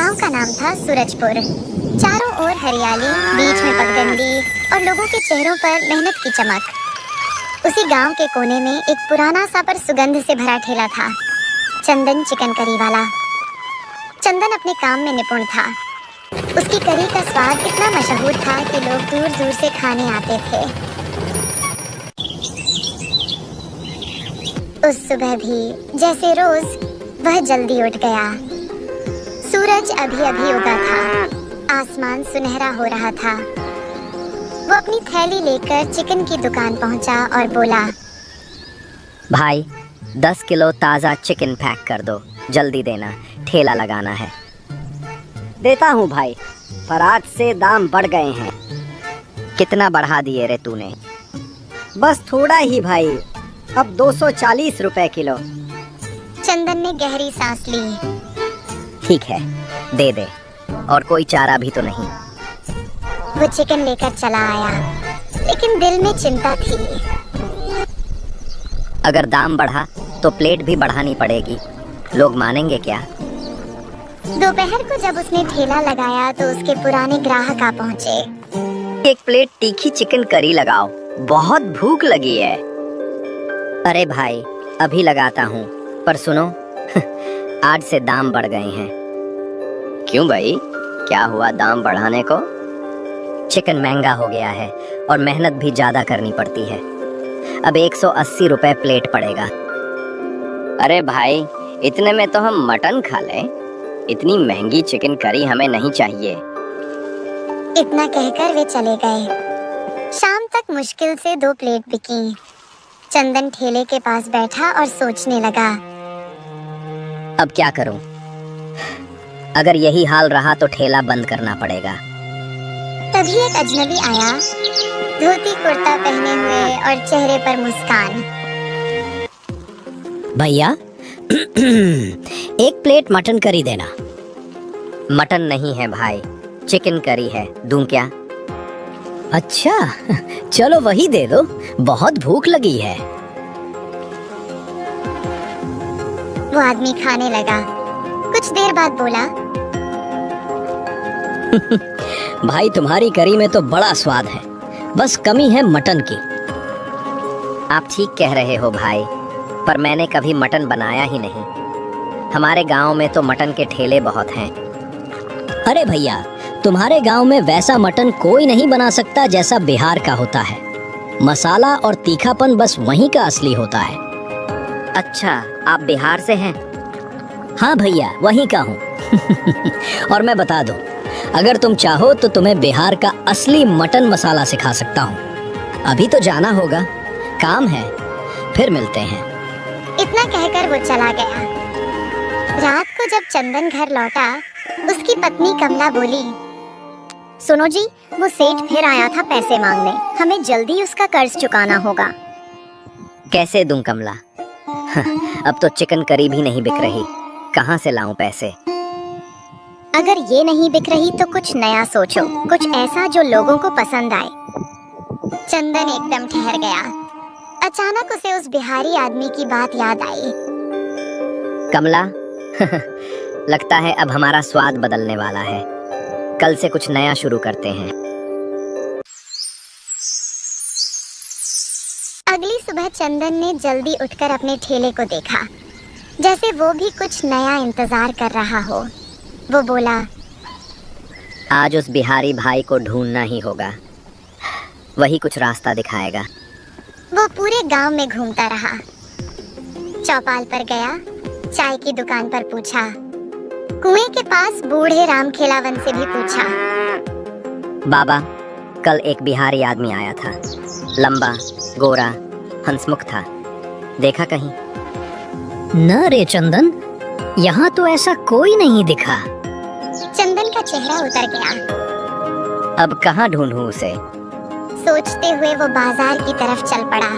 गांव का नाम था सूरजपुर। चारों ओर हरियाली, बीच में पगडंडी और लोगों के चेहरों पर मेहनत की चमक। उसी गांव के कोने में एक पुराना सा पर सुगंध से भरा ठेला था, चंदन चिकन करी वाला। चंदन अपने काम में निपुण था। उसकी करी का स्वाद इतना मशहूर था कि लोग दूर दूर से खाने आते थे। उस सुबह भी जैसे रोज वह जल्दी उठ गया। सूरज अभी अभी उगा था, आसमान सुनहरा हो रहा था। वो अपनी थैली लेकर चिकन की दुकान पहुंचा और बोला, भाई 10 किलो ताज़ा चिकन पैक कर दो, जल्दी देना, ठेला लगाना है। देता हूँ भाई, पर आज से दाम बढ़ गए हैं। कितना बढ़ा दिए रे तूने? बस थोड़ा ही भाई, अब 240 रुपए किलो। चंदन ने गहरी सांस ली। ठीक है, दे दे, और कोई चारा भी तो नहीं। वो चिकन लेकर चला आया, लेकिन दिल में चिंता थी। अगर दाम बढ़ा तो प्लेट भी बढ़ानी पड़ेगी, लोग मानेंगे क्या? दोपहर को जब उसने ठेला लगाया तो उसके पुराने ग्राहक आ पहुंचे। एक प्लेट तीखी चिकन करी लगाओ, बहुत भूख लगी है। अरे भाई, अभी लगाता हूँ, पर सुनो आज से दाम बढ़ गए हैं। क्यों भाई, क्या हुआ दाम बढ़ाने को? चिकन महंगा हो गया है और मेहनत भी ज्यादा करनी पड़ती है। अब 180 रुपए प्लेट पड़ेगा। अरे भाई, इतने में तो हम मटन खा लें। इतनी महंगी चिकन करी हमें नहीं चाहिए। इतना कहकर वे चले गए। शाम तक मुश्किल से 2 प्लेट बिकी। चंदन ठेले के पास बैठा और सोचने लगा, अब क्या करूं? अगर यही हाल रहा तो ठेला बंद करना पड़ेगा। तभी एक अजनबी आया, धोती कुर्ता पहने हुए और चेहरे पर मुस्कान। भैया एक प्लेट मटन करी देना। मटन नहीं है भाई, चिकन करी है, दूं क्या? अच्छा चलो वही दे दो, बहुत भूख लगी है। वो आदमी खाने लगा। कुछ देर बाद बोला, भाई तुम्हारी करी में तो बड़ा स्वाद है, बस कमी है मटन की। आप ठीक कह रहे हो भाई, पर मैंने कभी मटन बनाया ही नहीं। हमारे गांव में तो मटन के ठेले बहुत हैं। अरे भैया, तुम्हारे गांव में वैसा मटन कोई नहीं बना सकता जैसा बिहार का होता है। मसाला और तीखापन बस वहीं का असली होता है। अच्छा, आप बिहार से हैं? हाँ भैया, वहीं का हूँ। और मैं बता दूं, अगर तुम चाहो तो तुम्हें बिहार का असली मटन मसाला सिखा सकता हूँ। अभी तो जाना होगा, काम है, फिर मिलते हैं। इतना कहकर वो चला गया। रात को जब चंदन घर लौटा, उसकी पत्नी कमला बोली, सुनो जी, वो सेठ फिर आया था पैसे मांगने, हमें जल्दी उसका कर्ज चुकाना होगा। कैसे दूं कमला? अब तो चिकन करी भी नहीं बिक रही, कहाँ से लाऊं पैसे? अगर ये नहीं बिक रही तो कुछ नया सोचो, कुछ ऐसा जो लोगों को पसंद आए। चंदन एकदम ठहर गया। अचानक उसे उस बिहारी आदमी की बात याद आई। कमला लगता है अब हमारा स्वाद बदलने वाला है। कल से कुछ नया शुरू करते हैं। अगली सुबह चंदन ने जल्दी उठकर अपने ठेले को देखा, जैसे वो भी कुछ नया इंतजार कर रहा हो। वो बोला, आज उस बिहारी भाई को ढूंढना ही होगा, वही कुछ रास्ता दिखाएगा। वो पूरे गांव में घूमता रहा। चौपाल पर गया, चाय की दुकान पर पूछा, कुएं के पास बूढ़े राम खेलावन से भी पूछा। बाबा, कल एक बिहारी आदमी आया था, लंबा, गोरा, हंसमुख था, देखा कहीं? न रे चंदन, यहाँ तो ऐसा कोई नहीं दिखा। चंदन का चेहरा उतर गया। अब कहाँ ढूंढूं उसे? सोचते हुए वो बाजार की तरफ चल पड़ा।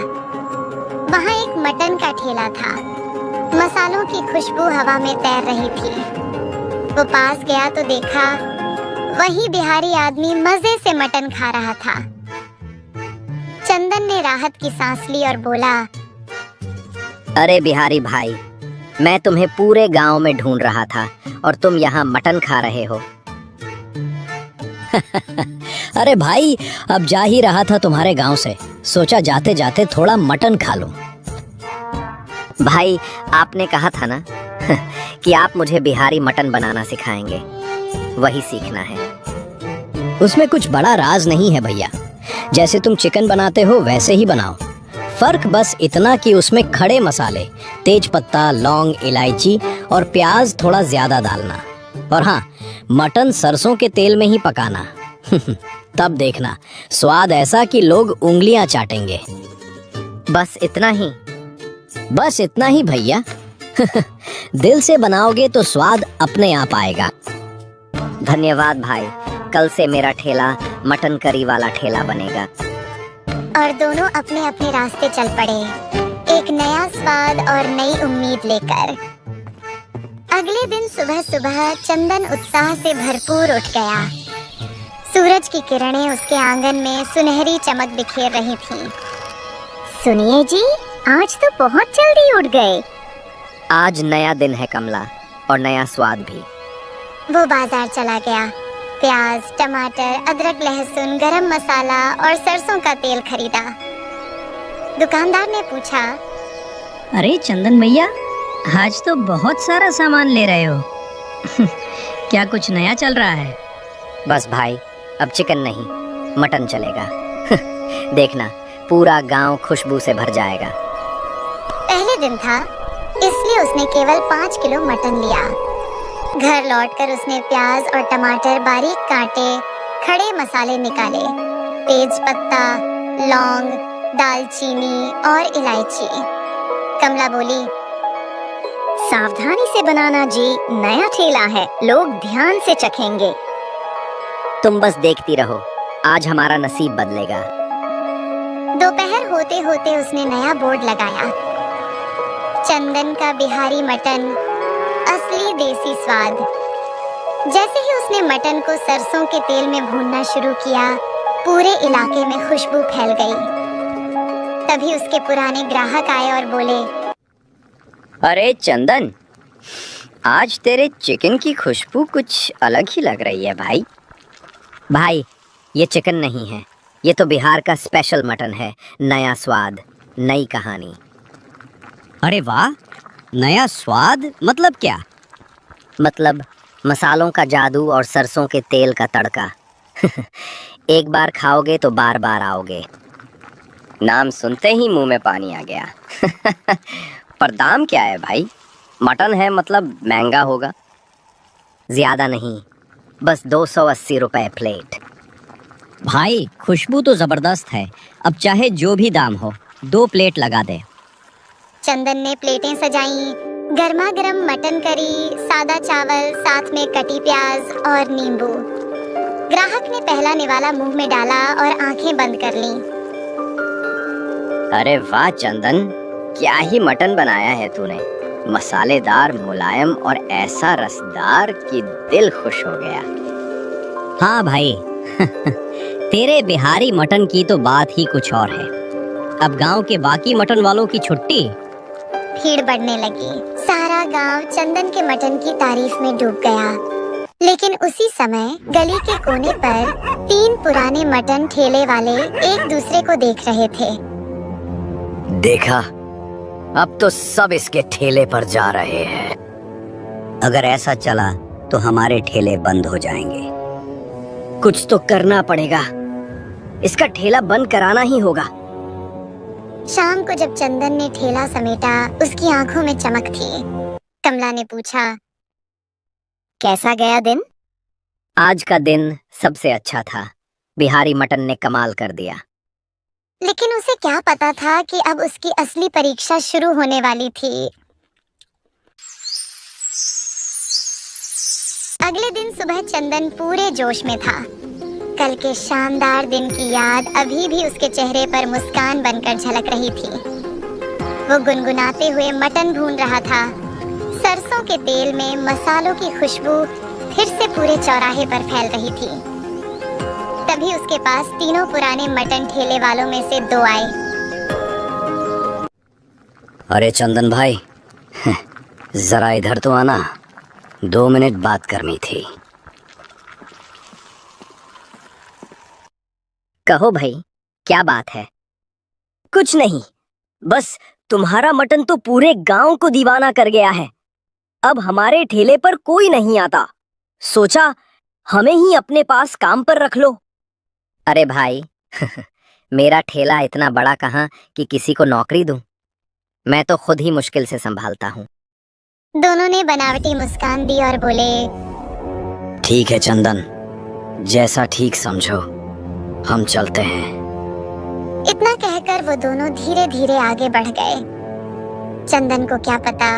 वहाँ एक मटन का ठेला था। मसालों की खुशबू हवा में तैर रही थी। वो पास गया तो देखा, वही बिहारी आदमी मजे से मटन खा रहा था। चंदन ने राहत की सांस ली और बोला, अरे बिहारी भाई, मैं तुम्हें पूरे गांव में ढूंढ रहा था और तुम यहाँ मटन खा रहे हो। अरे भाई, अब जा ही रहा था तुम्हारे गांव से, सोचा जाते जाते थोड़ा मटन खा लूं। भाई, आपने कहा था ना कि आप मुझे बिहारी मटन बनाना सिखाएंगे, वही सीखना है। उसमें कुछ बड़ा राज नहीं है भैया, जैसे तुम चिकन बनाते हो वैसे ही बनाओ। फर्क बस इतना कि उसमें खड़े मसाले, तेज पत्ता, लौंग, इलायची और प्याज थोड़ा ज्यादा डालना। और हाँ, मटन सरसों के तेल में ही पकाना। तब देखना स्वाद ऐसा कि लोग उंगलियां चाटेंगे। बस इतना ही, बस इतना ही भैया। दिल से बनाओगे तो स्वाद अपने आप आएगा। धन्यवाद भाई, कल से मेरा ठेला मटन करी वाला ठेला बनेगा। और दोनों अपने अपने रास्ते चल पड़े, एक नया स्वाद और नई उम्मीद लेकर। अगले दिन सुबह सुबह चंदन उत्साह से भरपूर उठ गया। सूरज की किरणें उसके आंगन में सुनहरी चमक बिखेर रही थीं। सुनिए जी, आज तो बहुत जल्दी उठ गए। आज नया दिन है कमला, और नया स्वाद भी। वो बाजार चला गया। प्याज, टमाटर, अदरक, लहसुन, गरम मसाला और सरसों का तेल खरीदा। दुकानदार ने पूछा, अरे चंदन भैया, आज तो बहुत सारा सामान ले रहे हो। क्या कुछ नया चल रहा है? बस भाई, अब चिकन नहीं, मटन चलेगा। देखना, पूरा गांव खुशबू से भर जाएगा। पहले दिन था, इसलिए उसने केवल 5 किलो मटन लिया। घर लौटकर उसने प्याज और टमाटर बारीक काटे, खड़े मसाले निकाले, तेज पत्ता, लौंग, दालचीनी और इलायची। कमला बोली, सावधानी से बनाना जी, नया ठेला है, लोग ध्यान से चखेंगे। तुम बस देखती रहो, आज हमारा नसीब बदलेगा। दोपहर होते होते उसने नया बोर्ड लगाया, चंदन का बिहारी मटन, असली देसी स्वाद। जैसे ही उसने मटन को सरसों के तेल में भूनना शुरू किया, पूरे इलाके में खुशबू फैल गई। तभी उसके पुराने ग्राहक आए और बोले, अरे चंदन, आज तेरे चिकन की खुशबू कुछ अलग ही लग रही है भाई। भाई, ये चिकन नहीं है, ये तो बिहार का स्पेशल मटन है। नया स्वाद, नई कहानी। अरे वाह, नया स्वाद मतलब क्या? मतलब मसालों का जादू और सरसों के तेल का तड़का। एक बार खाओगे तो बार बार आओगे। नाम सुनते ही मुंह में पानी आ गया। पर दाम क्या है भाई? मटन है मतलब महंगा होगा। ज्यादा नहीं, बस 280 रुपए प्लेट। भाई, खुशबू तो जबरदस्त है, अब चाहे जो भी दाम हो 2 प्लेट लगा दे। चंदन ने प्लेटें सजाई, गर्मा गर्म मटन करी, सादा चावल, साथ में कटी प्याज और नींबू। ग्राहक ने पहला निवाला मुंह में डाला और आंखें बंद कर लीं। अरे वाह चंदन, क्या ही मटन बनाया है तूने। मसालेदार, मुलायम और ऐसा रसदार कि दिल खुश हो गया। हाँ भाई, तेरे बिहारी मटन की तो बात ही कुछ और है। अब गांव के बाकी मटन वालों की छुट्टी। भीड़ बढ़ने लगी। सारा गांव चंदन के मटन की तारीफ में डूब गया। लेकिन उसी समय गली के कोने पर 3 पुराने मटन ठेले वाले एक दूसरे को देख रहे थे। देखा, अब तो सब इसके ठेले पर जा रहे हैं। अगर ऐसा चला तो हमारे ठेले बंद हो जाएंगे। कुछ तो करना पड़ेगा, इसका ठेला बंद कराना ही होगा। शाम को जब चंदन ने ठेला समेटा, उसकी आंखों में चमक थी। कमला ने पूछा, कैसा गया दिन? आज का दिन सबसे अच्छा था। बिहारी मटन ने कमाल कर दिया। लेकिन उसे क्या पता था कि अब उसकी असली परीक्षा शुरू होने वाली थी। अगले दिन सुबह चंदन पूरे जोश में था। कल के शानदार दिन की याद अभी भी उसके चेहरे पर मुस्कान बनकर झलक रही थी। वो गुनगुनाते हुए मटन भून रहा था। सरसों के तेल में मसालों की खुशबू फिर से पूरे चौराहे पर फैल रही थी। तभी उसके पास 3 पुराने मटन ठेले वालों में से 2 आए। अरे चंदन भाई, जरा इधर तो आना, 2 मिनट बात करनी थी। कहो भाई, क्या बात है? कुछ नहीं, बस तुम्हारा मटन तो पूरे गांव को दीवाना कर गया है। अब हमारे ठेले पर कोई नहीं आता, सोचा हमें ही अपने पास काम पर रख लो। अरे भाई मेरा ठेला इतना बड़ा कहाँ कि किसी को नौकरी दूं। मैं तो खुद ही मुश्किल से संभालता हूँ। दोनों ने बनावटी मुस्कान दी और बोले, ठीक है चंदन, जैसा ठीक समझो, हम चलते हैं। इतना कहकर वो दोनों धीरे धीरे आगे बढ़ गए। चंदन को क्या पता,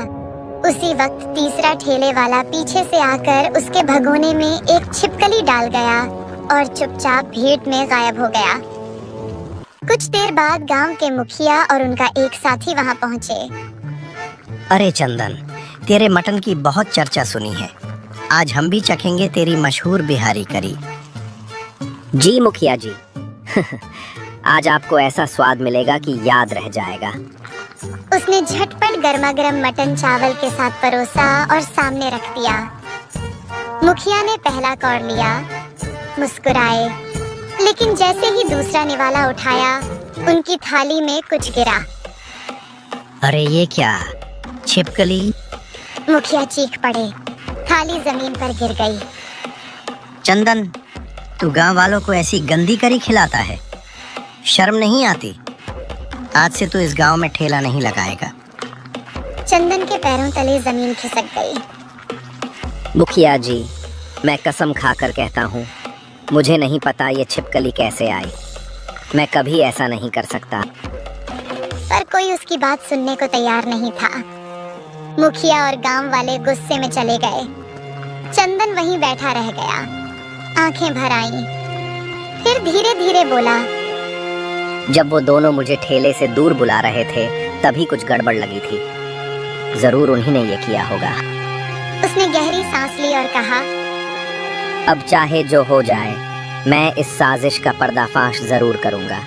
उसी वक्त तीसरा ठेले वाला पीछे से आकर उसके भगोने में एक छिपकली डाल गया और चुपचाप भीड़ में गायब हो गया। कुछ देर बाद गांव के मुखिया और उनका एक साथी वहां पहुंचे। अरे चंदन, तेरे मटन की बहुत चर्चा सुनी है, आज हम भी चखेंगे तेरी मशहूर बिहारी करी। जी मुखिया जी आज आपको ऐसा स्वाद मिलेगा कि याद रह जाएगा। उसने झटपट गर्मा गर्म मटन चावल के साथ परोसा और सामने रख दिया। मुखिया ने पहला कौर लिया, मुस्कुराए, लेकिन जैसे ही दूसरा निवाला उठाया, उनकी थाली में कुछ गिरा। अरे ये क्या, छिपकली? मुखिया चीख पड़े, थाली जमीन पर गिर गई। चंदन, तू गांव वालों को ऐसी गंदी करी खिलाता है, शर्म नहीं आती? आज से तू इस गांव में ठेला नहीं लगाएगा। चंदन के पैरों तले जमीन खिसक गई। मुखिया जी, मैं कसम खाकर कहता हूँ, मुझे नहीं पता ये छिपकली कैसे आई। मैं कभी ऐसा नहीं कर सकता। पर कोई उसकी बात सुनने को तैयार नहीं था। मुखिया और गांव वाले गुस्से में चले गए। चंदन वहीं बैठा रह गया, आंखें भर आईं। फिर धीरे धीरे बोला, जब वो दोनों मुझे ठेले से दूर बुला रहे थे, तभी कुछ गड़बड़ लगी थी। जरूर उन्हीं ने ये किया होगा। उसने गहरी सांस ली और कहा, अब चाहे जो हो जाए, मैं इस साजिश का पर्दाफाश जरूर करूंगा।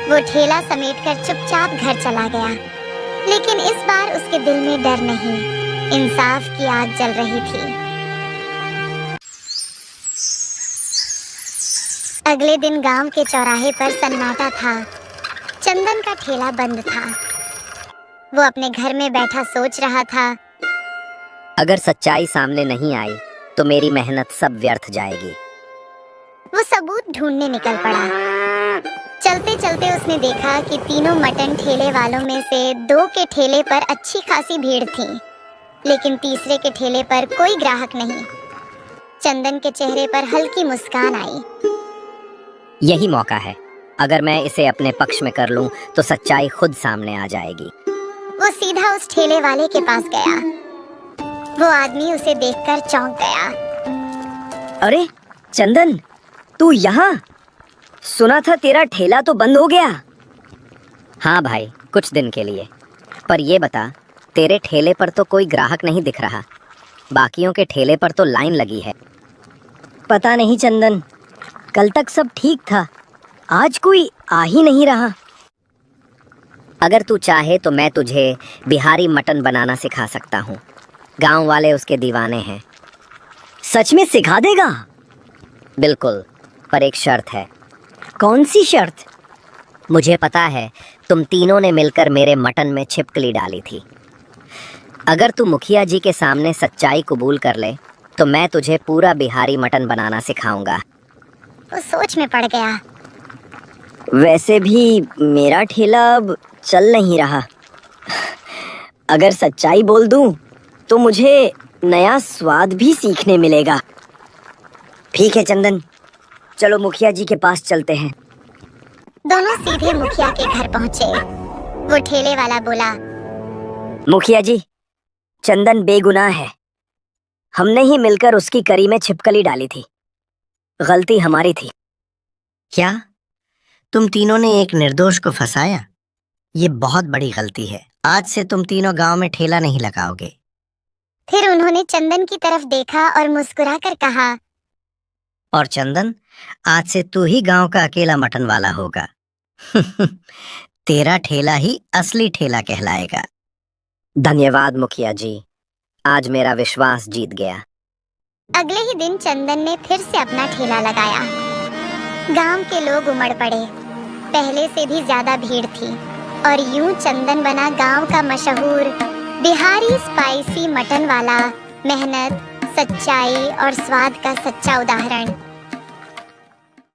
वो ठेला समेटकर चुपचाप घर चला गया। लेकिन इस बार उसके दिल में डर नहीं, इंसाफ की आग जल रही थी। अगले दिन गांव के चौराहे पर सन्नाटा था। चंदन का ठेला बंद था। वो अपने घर में बैठा सोच रहा था, अगर सच्चाई सामने नहीं आई तो मेरी मेहनत सब व्यर्थ जाएगी। वो सबूत ढूंढने निकल पड़ा। चलते चलते उसने देखा कि तीनों मटन ठेले वालों में से 2 के ठेले पर अच्छी खासी भीड़ थी, लेकिन तीसरे के ठेले पर कोई ग्राहक नहीं। चंदन के चेहरे पर हल्की मुस्कान आई। यही मौका है, अगर मैं इसे अपने पक्ष में कर लूं तो सच्चाई खुद सामने आ जाएगी। वो सीधा उस ठेले वाले के पास गया। वो आदमी उसे देखकर चौंक गया। अरे चंदन, तू यहाँ? सुना था तेरा ठेला तो बंद हो गया। हाँ भाई, कुछ दिन के लिए। पर ये बता, तेरे ठेले पर तो कोई ग्राहक नहीं दिख रहा, बाकियों के ठेले पर तो लाइन लगी है। पता नहीं चंदन, कल तक सब ठीक था, आज कोई आ ही नहीं रहा। अगर तू चाहे तो मैं तुझे बिहारी मटन बनाना सिखा सकता हूँ। गांव वाले उसके दीवाने हैं। सच में सिखा देगा? बिल्कुल, पर एक शर्त है। कौन सी शर्त? मुझे पता है तुम तीनों ने मिलकर मेरे मटन में छिपकली डाली थी। अगर तू मुखिया जी के सामने सच्चाई कबूल कर ले तो मैं तुझे पूरा बिहारी मटन बनाना सिखाऊंगा। वो सोच में पड़ गया। वैसे भी मेरा ठेला अब चल नहीं रहा। अगर सच्चाई बोल दूं तो मुझे नया स्वाद भी सीखने मिलेगा। ठीक है चंदन, चलो मुखिया जी के पास चलते हैं। दोनों सीधे मुखिया के घर पहुंचे। वो ठेले वाला बोला, मुखिया जी, चंदन बेगुनाह है। हमने ही मिलकर उसकी करी में छिपकली डाली थी। गलती हमारी थी। क्या तुम तीनों ने एक निर्दोष को फंसाया? ये बहुत बड़ी गलती है। आज से तुम तीनों गांव में ठेला नहीं लगाओगे। फिर उन्होंने चंदन की तरफ देखा और मुस्कुराकर कहा, और चंदन, आज से तू ही गांव का अकेला मटन वाला होगा। तेरा ठेला ही असली ठेला कहलाएगा। धन्यवाद मुखिया जी, आज मेरा विश्वास जीत गया। अगले ही दिन चंदन ने फिर से अपना ठेला लगाया। गांव के लोग उमड़ पड़े। पहले से भी ज्यादा भीड़ थी और यूं चंदन बना गांव का मशहूर बिहारी स्पाइसी मटन वाला। मेहनत, सच्चाई और स्वाद का सच्चा उदाहरण।